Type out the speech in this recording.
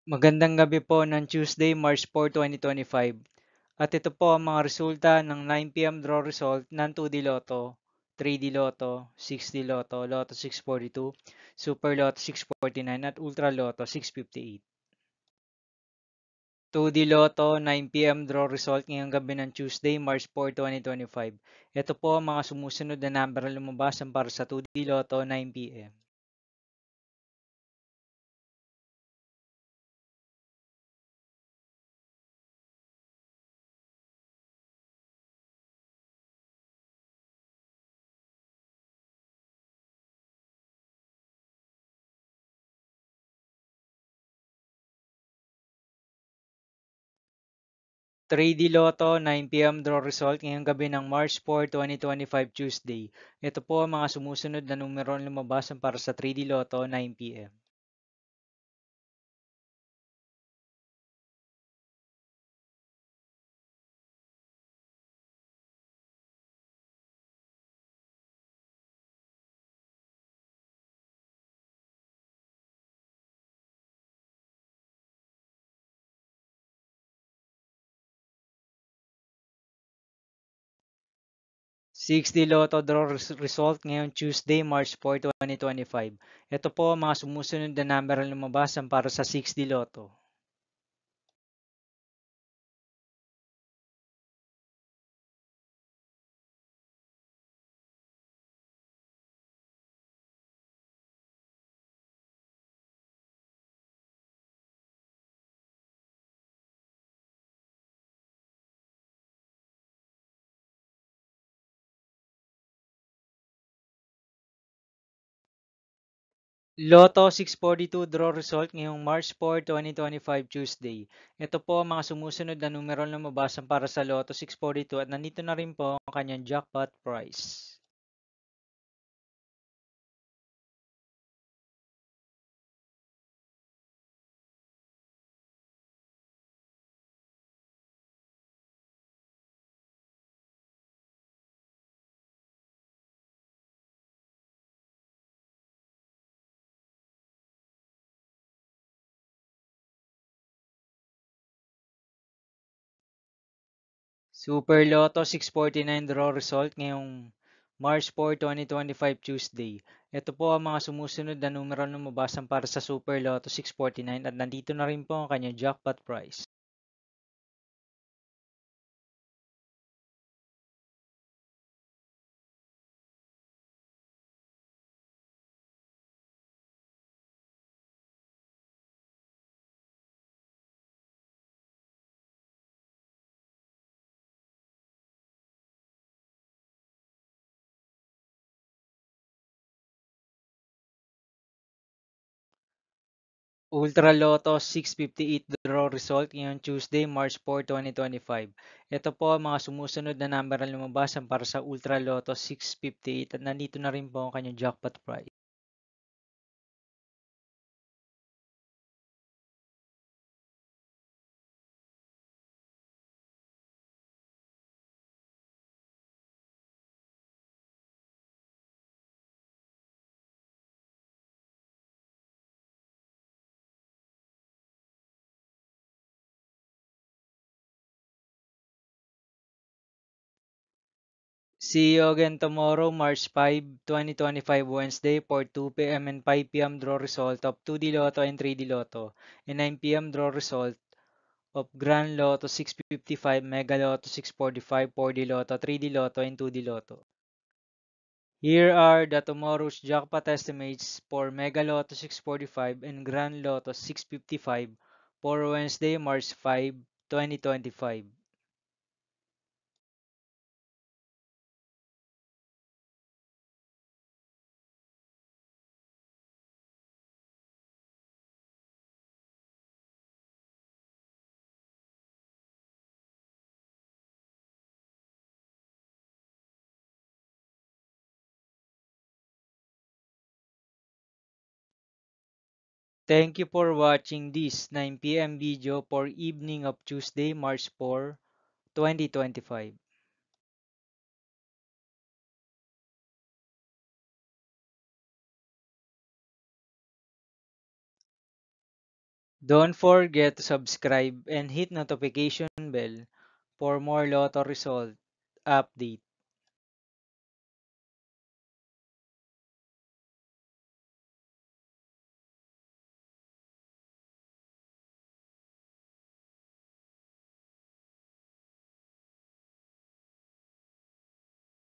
Magandang gabi po ng Tuesday, March 4, 2025. At ito po ang mga resulta ng 9 p.m. draw result ng 2D Lotto, 3D Lotto, 6D Lotto, Lotto 642, Super Lotto 649 at Ultra Lotto 658. 2D Lotto 9 p.m. draw result ngayong gabi ng Tuesday, March 4, 2025. Ito po ang mga sumusunod na number na lumabas para sa 2D Lotto 9 p.m. 3D Lotto 9 p.m. draw result ngayong gabi ng March 4, 2025 Tuesday. Ito po ang mga sumusunod na numero na lumabas para sa 3D Lotto 9 p.m. 6D Lotto draw result ngayong Tuesday, March 4, 2025. Ito po ang mga sumusunod na number na lumabas para sa 6D Lotto. Lotto 642 draw result ngayong March 4, 2025 Tuesday. Ito po ang mga sumusunod na numero na lumabas para sa Lotto 642 at nandito na rin po ang kanyang jackpot price. Super Lotto 649 draw result ngayong March 4, 2025 Tuesday. Ito po ang mga sumusunod na numero na lumabas para sa Super Lotto 649 at nandito na rin po ang kanyang jackpot price. Ultra Lotto 658 draw result ngayong Tuesday, March 4, 2025. Ito po ang mga sumusunod na number na lumabas para sa Ultra Lotto 658 at nandito na rin po ang kanyang jackpot price. See you again tomorrow, March 5, 2025, Wednesday for 2 p.m. and 5 p.m. draw result of 2D Lotto and 3D Lotto, and 9 p.m. draw result of Grand Lotto 655, Mega Lotto 645, 4D Lotto, 3D Lotto, and 2D Lotto. Here are the tomorrow's jackpot estimates for Mega Lotto 645 and Grand Lotto 655 for Wednesday, March 5, 2025. Thank you for watching this 9 p.m. video for evening of Tuesday, March 4, 2025. Don't forget to subscribe and hit notification bell for more Lotto result update.